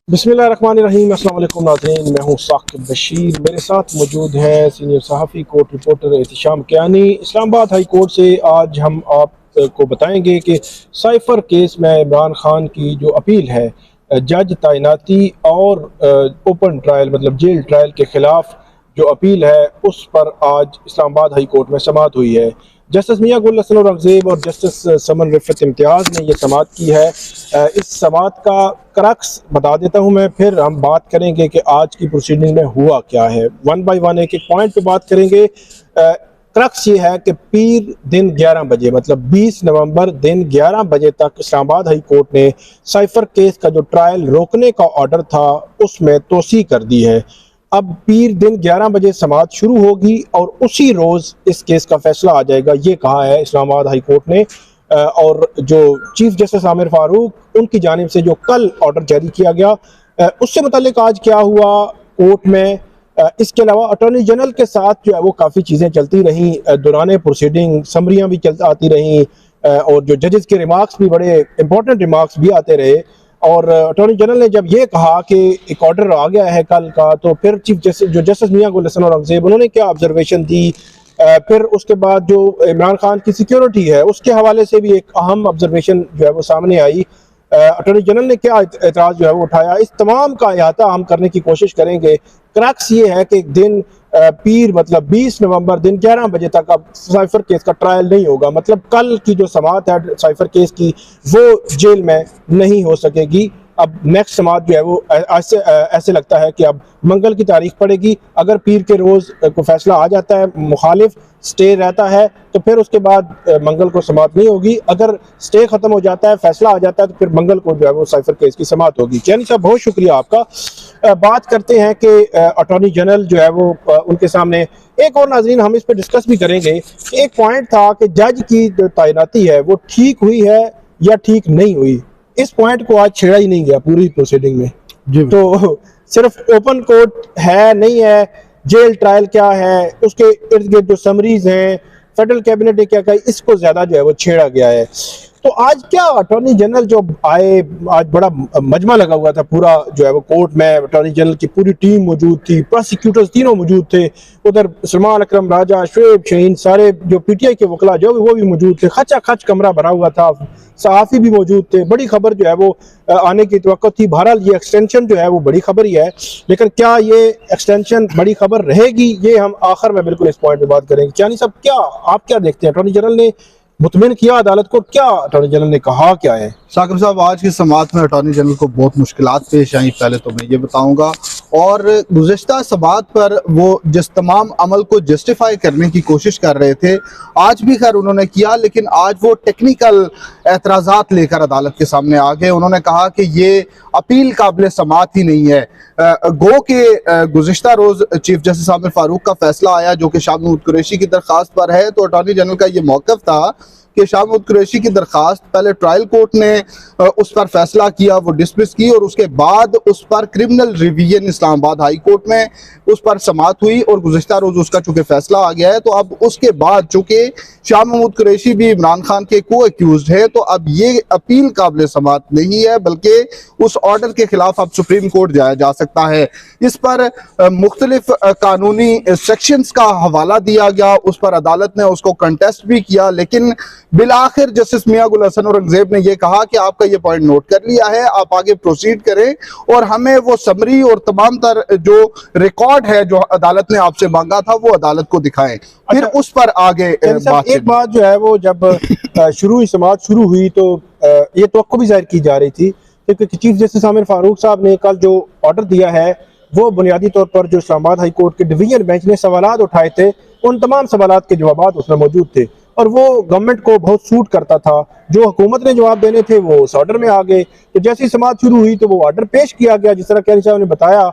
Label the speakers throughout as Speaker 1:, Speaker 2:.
Speaker 1: बिस्मिल्लाहिर्रहमानिर्रहीम। अस्सलाम वालेकुम नाज़रीन, मैं हूँ साकिब बशीर। मेरे साथ मौजूद है सीनियर सहाफ़ी court reporter Ehtisham Kiani. Islamabad high court से आज हम आपको बताएंगे कि साइफ़र केस में इमरान खान की जो अपील है जज तैनाती और ओपन ट्रायल मतलब जेल ट्रायल के ख़िलाफ़ जो अपील है उस पर आज इस्लामाबाद हाई कोर्ट में समाअत हुई है। जस्टिस मियां गुल हसन औरंगज़ेब और जस्टिस समन रिफ़त इम्तियाज़ ने यह समाअत की है। इस समाअत का क्रक्स बता देता हूँ मैं, फिर हम बात करेंगे कि आज की प्रोसीडिंग में हुआ क्या है। वन बाय वन एक एक पॉइंट पे बात करेंगे। क्रक्स ये है कि पीर दिन 11 बजे मतलब 20 नवंबर दिन 11 बजे तक इस्लामाबाद हाई कोर्ट ने साइफर केस का जो ट्रायल रोकने का ऑर्डर था उसमें तोसी कर दी है। अब पीर दिन 11 बजे समाअत शुरू होगी और उसी रोज़ इस केस का फैसला आ जाएगा, ये कहा है इस्लामाबाद हाई कोर्ट ने। और जो चीफ जस्टिस आमिर फारूक उनकी जानिब से जो कल ऑर्डर जारी किया गया उससे मुतालिक आज क्या हुआ कोर्ट में। इसके अलावा अटॉर्नी जनरल के साथ जो है वो काफ़ी चीज़ें चलती रहीं दौरान प्रोसीडिंग, समरियाँ भी चल आती रहीं और जो जजेस के रिमार्क्स भी बड़े इंपॉर्टेंट रिमार्क्स भी आते रहे। और अटॉर्नी जनरल ने जब ये कहा कि एक ऑर्डर आ गया है कल का, तो फिर चीफ जस्टिस जो जस्टिस मियां गुल हसन औरंगज़ेब उन्होंने क्या ऑब्जर्वेशन दी। फिर उसके बाद जो इमरान खान की सिक्योरिटी है उसके हवाले से भी एक अहम ऑब्जर्वेशन जो है वो सामने आई। अटॉर्नी जनरल ने क्या एतराज़ जो है वो उठाया, इस तमाम का अहाता हम करने की कोशिश करेंगे। क्रक्स ये है कि दिन पीर मतलब 20 नवंबर दिन 11 बजे तक अब साइफर केस का ट्रायल नहीं होगा, मतलब कल की जो समाअत है साइफर केस की वो जेल में नहीं हो सकेगी। अब नेक्स्ट समाअत जो है वो ऐसे लगता है कि अब मंगल की तारीख पड़ेगी। अगर पीर के रोज़ को फैसला आ जाता है, मुखालिफ स्टे रहता है, तो फिर उसके बाद मंगल को समाअत नहीं होगी। अगर स्टे ख़त्म हो जाता है, फैसला आ जाता है, तो फिर मंगल को जो है वो साइफर केस की समाअत होगी। चैनी साहब बहुत शुक्रिया आपका। बात करते हैं कि अटॉर्नी जनरल जो है वो उनके सामने एक और नाज़रीन हम इस पर डिस्कस भी करेंगे। एक पॉइंट था कि जज की जो तैनाती है वो ठीक हुई है या ठीक नहीं हुई, इस पॉइंट को आज छेड़ा ही नहीं गया पूरी प्रोसीडिंग में जी। तो सिर्फ ओपन कोर्ट है नहीं है, जेल ट्रायल क्या है, उसके इर्द गिर्द जो समरीज हैं, फेडरल कैबिनेट ने क्या कहा, इसको ज्यादा जो है वो छेड़ा गया है। तो आज क्या अटॉर्नी जनरल जो आए, आज बड़ा मजमा लगा हुआ था पूरा जो है वो कोर्ट में, अटॉर्नी जनरल की पूरी टीम मौजूद थी, प्रोसिक्यूटर्स तीनों मौजूद थे, उधर सलमान अकरम राजा, शोएब शाहीन, सारे जो पीटीआई के वकला जो वो भी मौजूद थे, खचा खच कमरा भरा हुआ था, सहाफ़ी भी मौजूद थे। बड़ी खबर जो है वो आने की तवक्को थी। बहरहाल ये एक्सटेंशन जो है वो बड़ी खबर ही है, लेकिन क्या ये एक्सटेंशन बड़ी खबर रहेगी, ये हम आखिर में बिल्कुल इस पॉइंट पे बात करेंगे। चानी साहब क्या आप क्या देखते हैं, अटॉर्नी जनरल ने मुतमिन किया अदालत को, क्या अटॉर्नी जनरल ने कहा क्या है?
Speaker 2: साकिब साहब, आज की समाअत में अटॉर्नी जनरल को बहुत मुश्किलात पेश आई, पहले तो मैं ये बताऊंगा। और गुज़िश्ता समाअत पर वो जिस तमाम अमल को जस्टिफाई करने की कोशिश कर रहे थे आज भी खैर उन्होंने किया, लेकिन आज वो टेक्निकल एतराज़ात लेकर अदालत के सामने आ गए। उन्होंने कहा कि ये अपील काबिल समाअत ही नहीं है। गो के गुज़िश्ता रोज़ चीफ जस्टिस आमिर फारूक का फैसला आया जो कि शाह महमूद कुरैशी की दरख्वास्त पर है, तो अटॉर्नी जनरल का ये मौक़िफ़ था कि शाह महमूद कुरैशी की दरख्वास्त पहले ट्रायल कोर्ट ने उस पर फैसला किया, वो डिसमिस की, और उसके बाद उस पर criminal revision Islamabad high court में उस पर समाअत हुई और गुज़िश्ता रोज़ उसका चूँकि फैसला आ गया है, तो अब उसके बाद चूँकि शाह महमूद कुरैशी भी इमरान खान के को एक्यूज्ड है, तो अब ये अपील काबिल समाअत नहीं है, बल्कि उस ऑर्डर के खिलाफ अब सुप्रीम कोर्ट जाया जा सकता है। इस पर मुख्तलिफ कानूनी सेक्शंस का हवाला दिया गया, उस पर अदालत ने उसको कंटेस्ट भी किया, लेकिन बिलाखिर जस्टिस मियां गुल हसन औरंगज़ेब ने यह कहा कि आपका ये पॉइंट नोट कर लिया है, आप आगे प्रोसीड करें और हमें वो समरी और तमाम तर जो रिकॉर्ड है जो अदालत ने आपसे मांगा था वो अदालत को दिखाएं, फिर उस पर आगे बात।
Speaker 1: एक बात जो है वो जब समाअत शुरू हुई तो ये तवक्को भी जाहिर की जा रही थी क्योंकि चीफ जस्टिस आमिर फारूक साहब ने कल जो ऑर्डर दिया है वो बुनियादी तौर पर जो इस्लामाबाद हाई कोर्ट के डिवीजन बेंच ने सवालात उठाए थे उन तमाम सवालात के जवाब उसमें मौजूद थे और वो गवर्नमेंट को बहुत सूट करता था। जो हुकूमत ने जवाब देने थे वो उस ऑर्डर में आ गए। तो जैसे ही समाअत शुरू हुई तो वो ऑर्डर पेश किया गया, जिस तरह कैनी साहब ने बताया।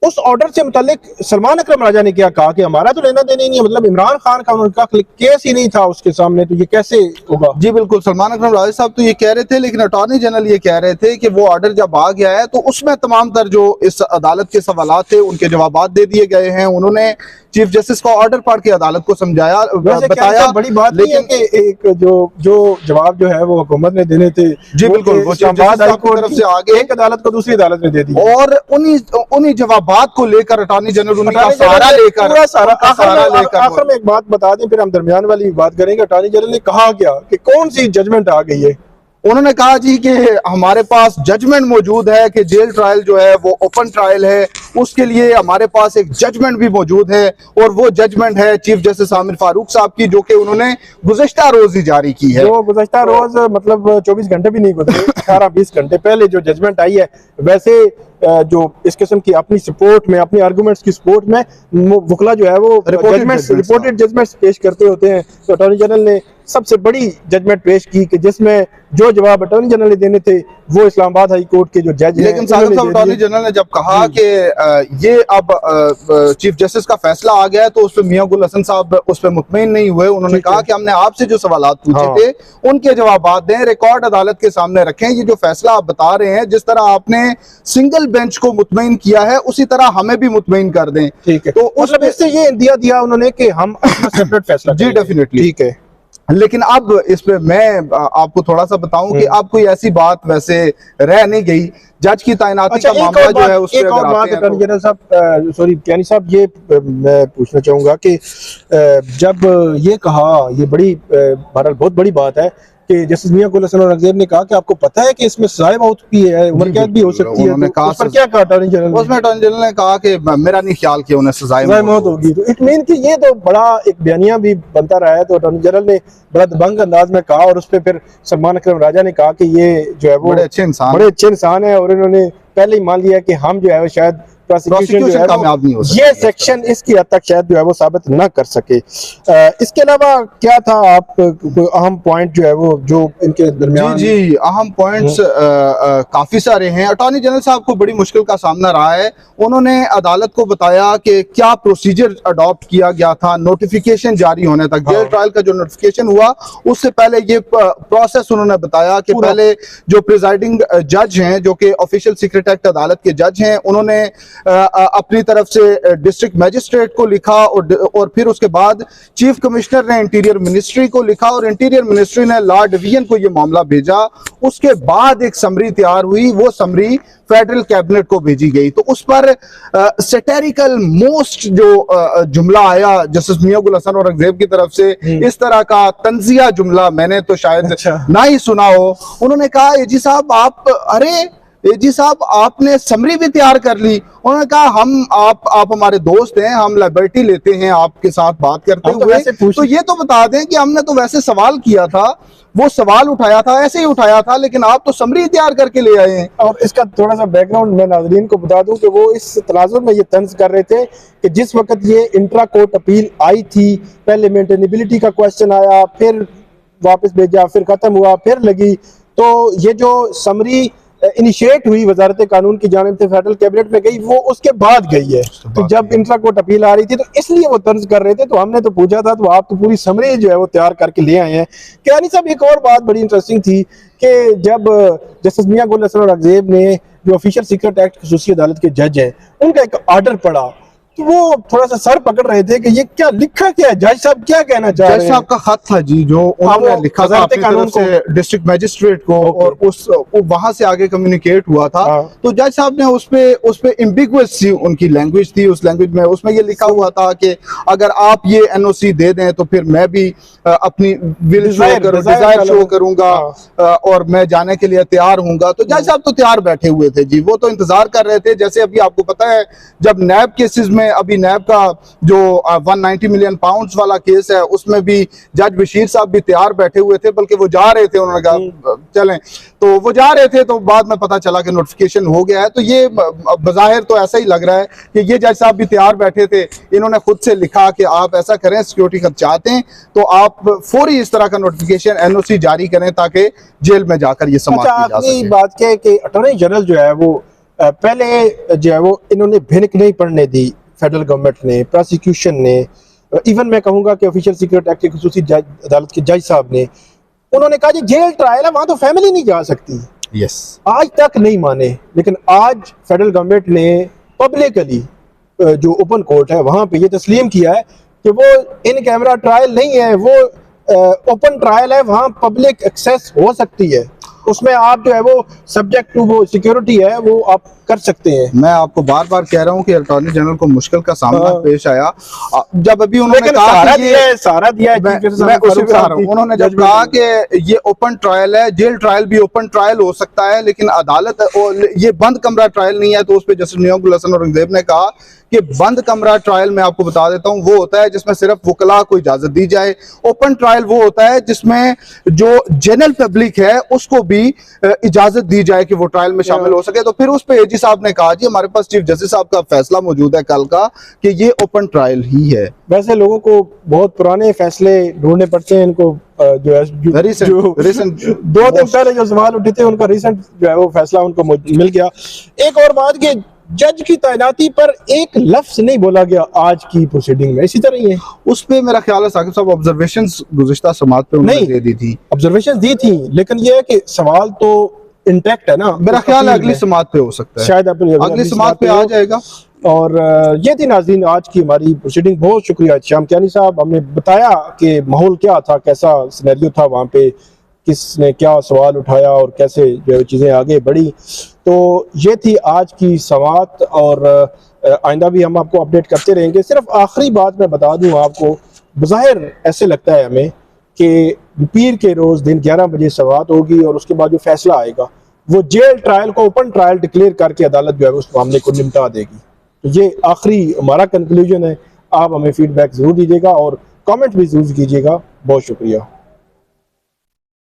Speaker 1: उस ऑर्डर से मुतालिक सलमान अकरम राजा ने क्या कहा कि हमारा तो लेना देना ही नहीं है, मतलब इमरान खान का उनका केस ही नहीं था उसके सामने, तो ये कैसे होगा?
Speaker 2: जी बिल्कुल, सलमान अकरम राजा साहब तो ये कह रहे थे, लेकिन अटॉर्नी जनरल ये कह रहे थे कि वो ऑर्डर जब आ गया है तो उसमें तमाम तर जो इस अदालत के सवालात थे उनके जवाब दे दिए गए हैं। उन्होंने चीफ जस्टिस का ऑर्डर पढ़ के अदालत को समझाया,
Speaker 1: वैसे क्या
Speaker 2: बताया।
Speaker 1: ऐसा बड़ी बात नहीं है कि एक जो जवाब जो है वो हुकूमत ने देने थे,
Speaker 2: जी बिल्कुल, वो
Speaker 1: इस्लामाबाद हाई कोर्ट
Speaker 2: तरफ से आगे
Speaker 1: एक अदालत को दूसरी अदालत में दे दी,
Speaker 2: और उन्हीं जवाबात को लेकर अटॉर्नी जनरल उनका सहारा लेकर
Speaker 1: आखिर में एक बात बता दें, फिर हम दरमियान वाली बात करेंगे। अटॉर्नी जनरल ने कहा क्या कि कौन सी जजमेंट आ गई है?
Speaker 2: उन्होंने कहा जी कि हमारे पास जजमेंट मौजूद है कि जेल ट्रायल जो है वो ओपन ट्रायल है, उसके लिए हमारे पास एक जजमेंट भी मौजूद है और वो जजमेंट है चीफ जस्टिस आमिर फारूक साहब की, जो कि उन्होंने गुज़िश्ता रोज ही जारी की है।
Speaker 1: जो गुज़िश्ता रोज मतलब 24 घंटे भी नहीं गुजरे, 18-20 घंटे पहले जो जजमेंट आई है। वैसे जो इस किस्म की अपनी सपोर्ट में, अपनी आर्गुमेंट्स की सपोर्ट में वकला जो है वो रिपोर्टेड जजमेंट्स पेश करते होते हैं। तो अटॉर्नी जनरल ने सबसे बड़ी जजमेंट पेश की कि जिसमें जो जवाब अटॉर्नी जनरल ने देने थे वो इस्लामाबाद हाई कोर्ट के जो जज हैं,
Speaker 2: लेकिन साहब अटॉर्नी जनरल ने जब कहा कि ये अब चीफ जस्टिस का फैसला आ गया है तो उस पर मियां गुल हसन साहब उस पर मुतमईन नहीं हुए। उन्होंने कहा कि हमने आपसे जो सवाल पूछे थे उनके जवाब दें, रिकॉर्ड अदालत के सामने रखें। ये जो फैसला आप बता रहे हैं, जिस तरह आपने सिंगल बेंच को मुतमईन किया है उसी तरह हमें भी मुतमईन कर दें।
Speaker 1: ठीक है, तो मतलब इससे ये दिया उन्होंने कि हम अपना सेपरेट फैसला
Speaker 2: जी डेफिनेटली
Speaker 1: ठीक है।
Speaker 2: लेकिन अब इस पे मैं आपको थोड़ा सा बताऊं कि अब कोई ऐसी बात वैसे रह नहीं गई। जज की तैनाती का मामला जो है उस पे अगर आते हैं
Speaker 1: अटॉर्नी जनरल साहब, सॉरी कैनी साहब, ये मैं पूछना चाहूंगा कि जब ये कहा, ये बड़ी बहरहाल बहुत बड़ी बात है कि जस्टिस मियां गुल हसन औरंगजेब ने कहा कि आपको पता है कि इसमें सजाए मौत भी है, उम्र कैद भी हो सकती है, तो उस पर क्या कहा अटॉर्नी जनरल?
Speaker 2: उसमें अटॉर्नी जनरल ने कहा कि मेरा नहीं ख्याल कि उन्हें
Speaker 1: सजाए मौत होगी। तो इट मीन कि ये तो बड़ा एक बयानिया भी बनता रहा है। तो अटॉर्नी जनरल ने बड़ा दबंग अंदाज में कहा और उस पर फिर सलमान अकरम राजा ने कहा कि ये जो है वो बड़े अच्छे इंसान है और इन्होंने पहले ही मान लिया कि हम जो है वो शायद प्रोसिक्यूशन
Speaker 2: कामयाब नहीं हो सकती,
Speaker 1: ये सेक्शन इसकी हद तक शायद जो है वो साबित ना कर सके। इसके अलावा क्या था आप कोई अहम पॉइंट जो है वो जो इनके दरमियान?
Speaker 2: जी अहम पॉइंट्स काफी सारे हैं। अटॉर्नी जनरल साहब को बड़ी मुश्किल का सामना रहा है। उन्होंने अदालत को बताया कि क्या प्रोसीजर अडॉप्ट किया गया था नोटिफिकेशन जारी होने तक। जेल ट्रायल का जो नोटिफिकेशन हुआ उससे पहले ये प्रोसेस उन्होंने बताया कि पहले जो प्रिजाइडिंग जज हैं, जो कि ऑफिशियल सीक्रेट एक्ट अदालत के जज हैं, उन्होंने अपनी तरफ से डिस्ट्रिक्ट मैजिस्ट्रेट को लिखा और फिर उसके बाद चीफ कमिश्नर ने इंटीरियर मिनिस्ट्री को लिखा और इंटीरियर मिनिस्ट्री ने लॉ डिवीजन को यह मामला भेजा। उसके बाद एक समरी तैयार हुई, वो समरी फेडरल कैबिनेट को भेजी गई। तो उस पर सैटेरिकल मोस्ट जो जुमला आया जस्टिस मियां गुल हसन औरंगजेब की तरफ से, इस तरह का तंजिया जुमला मैंने तो शायद ना ही सुना हो। उन्होंने कहा एजी साहब एजी साहब आपने समरी भी तैयार कर ली। उन्होंने कहा आप हमारे दोस्त हैं, हम लाइबिलिटी लेते हैं आपके साथ बात करते हुए, तो ये तो बता दें कि हमने तो वैसे सवाल किया था, वो सवाल उठाया था, ऐसे ही उठाया था, लेकिन आप तो समरी तैयार करके ले आए हैं।
Speaker 1: और इसका थोड़ा सा बैकग्राउंड मैं नाज़रीन को बता दूं कि वो इस तनाजुर में ये तंज कर रहे थे कि जिस वक्त ये इंट्रा कोर्ट अपील आई थी, पहले मेंटेनेबिलिटी का क्वेश्चन आया, फिर वापस भेजा, फिर खत्म हुआ, फिर लगी, तो ये जो समरी इनिशिएट हुई वजारत कानून की जानिब से फेडरल कैबिनेट में गई, वो उसके बाद गई है। तो जब इंट्रा कोर्ट अपील आ रही थी तो इसलिए वो तर्ज कर रहे थे। तो हमने तो पूछा था, तो आप तो पूरी समरी जो है वो तैयार करके ले आए हैं। कियानी साहब, एक और बात बड़ी इंटरेस्टिंग थी कि जब जस्टिस मियां गुल हसन औरंगजेब ने, जो ऑफिशियल सीक्रेट एक्ट खसूसी अदालत के जज हैं, उनका एक ऑर्डर पढ़ा, तो वो थोड़ा सा सर पकड़ रहे थे कि ये क्या लिखा, क्या है जज साहब क्या कहना चाह रहे हैं?
Speaker 2: जज साहब का खत था जी, जो उन्होंने लिखा था अपनी तरफ से डिस्ट्रिक्ट मैजिस्ट्रेट को, और वहां से आगे कम्युनिकेट हुआ था। तो जज साहब ने उस पे एम्बिगुअस सी उनकी लैंग्वेज थी, उस लैंग्वेज में उसमें ये लिखा हुआ था कि अगर आप ये एनओसी दे दें तो फिर मैं भी अपनी डिजायर शो करूंगा और मैं जाने के लिए तैयार हूंगा। तो जज साहब तो तैयार बैठे हुए थे जी, वो तो इंतजार कर रहे थे। जैसे अभी आपको पता है जब नैब केसेस में, अभी नैब का जो 190 मिलियन पाउंड्स वाला केस है, उसमें भी जज बशीर साहब भी तैयार बैठे हुए थे, बल्कि वो जा रहे थे, उन्होंने कहा चलें, तो वो जा रहे थे। तो बाद में पता चला कि नोटिफिकेशन हो गया है। तो ये बज़ाहिर तो ऐसा ही लग रहा है कि ये जज साहब भी तैयार बैठे थे। इन्होंने खुद से लिखा कि आप ऐसा करें, सिक्योरिटी खत चाहते हैं तो आप फौरी इस तरह का नोटिफिकेशन एनओसी जारी करें ताकि जेल में जाकर ये समाप्त की जा सके।
Speaker 1: बात क्या है कि अटॉर्नी जनरल जो है वो पहले जो है वो इन्होंने भिनक नहीं पड़ने दी, फेडरल गवर्नमेंट ने, प्रोसिक्यूशन ने, इवन मैं कहूंगा कि ऑफिशियल सीक्रेट एक्ट के खसूसी अदालत के जज साहब ने, उन्होंने कहा जी जेल ट्रायल है, वहां तो फैमिली नहीं जा सकती।
Speaker 2: यस,
Speaker 1: आज तक नहीं माने, लेकिन आज फेडरल गवर्नमेंट ने पब्लिकली जो ओपन कोर्ट है वहाँ पे ये तस्लीम किया है कि वो इन कैमरा ट्रायल नहीं है, वो ओपन ट्रायल है, वहाँ पब्लिक एक्सेस हो सकती है, उसमें आप जो है वो सब्जेक्ट टू वो सिक्योरिटी है वो आप कर सकते हैं।
Speaker 2: मैं आपको बार बार कह रहा हूं कि अटॉर्नी जनरल को मुश्किल का सामना पेश आया जब अभी उन्होंने कहा
Speaker 1: सारा
Speaker 2: कि
Speaker 1: दिया है, सारा दिया है।
Speaker 2: मैं उसी बता रहा हूं, उन्होंने जब कहा कि ये ओपन ट्रायल है, जेल ट्रायल भी ओपन ट्रायल हो सकता है, लेकिन अदालत ये बंद कमरा ट्रायल नहीं है, तो उस पर जस्टिस नियामुल हसन औरंगजेब ने कहा कि बंद कमरा ट्रायल मैं आपको बता देता हूं वो होता है जिसमें सिर्फ वकला को इजाजत दी जाए। ओपन ट्रायल वो होता है जिसमें जो जनरल पब्लिक है उसको भी इजाजत दी जाए कि वो ट्रायल में शामिल हो सके। तो फिर उस पे एजी साहब ने कहा जी हमारे पास चीफ जस्टिस साहब का फैसला मौजूद है कल का कि ये ओपन ट्रायल ही है।
Speaker 1: वैसे लोगों को बहुत पुराने फैसले ढूंढने पड़ते हैं, इनको जो है
Speaker 2: रिसेंट
Speaker 1: 2 दिन पहले जो सवाल उठे थे उनका रिसेंट जो है वो फैसला उनको मिल गया। एक और बात कि जज की तैनाती पर एक लफ्ज नहीं बोला गया आज की प्रोसीडिंग में, इसी तरह ही है।
Speaker 2: उस पे मेरा ख्याल है साकिब साहब ऑब्जर्वेशंस गुज़िश्ता समात पे उन्होंने दे दी थी,
Speaker 1: ऑब्जर्वेशन दी थी, लेकिन ये है कि सवाल तो इंटैक्ट है ना।
Speaker 2: मेरा ख्याल है अगली समात पे हो सकता है,
Speaker 1: शायद
Speaker 2: अगली समात पे आ जाएगा।
Speaker 1: और ये थी नाज़रीन आज की हमारी प्रोसीडिंग। बहुत शुक्रिया शाम कियानी साहब, हमने बताया कि माहौल क्या था, कैसा सिनेरियो था वहाँ पे, किसने क्या सवाल उठाया और कैसे जो चीज़ें आगे बढ़ी। तो ये थी आज की समात और आइंदा भी हम आपको अपडेट करते रहेंगे। सिर्फ आखिरी बात मैं बता दूं आपको, बज़ाहिर ऐसे लगता है हमें कि पीर के रोज़ दिन 11 बजे समात होगी और उसके बाद जो फैसला आएगा वो जेल ट्रायल को ओपन ट्रायल डिक्लेयर करके अदालत जो है उस मामले को निपटा देगी। तो ये आखिरी हमारा कंक्लूजन है। आप हमें फीडबैक ज़रूर दीजिएगा और कमेंट भी ज़रूर कीजिएगा। बहुत शुक्रिया।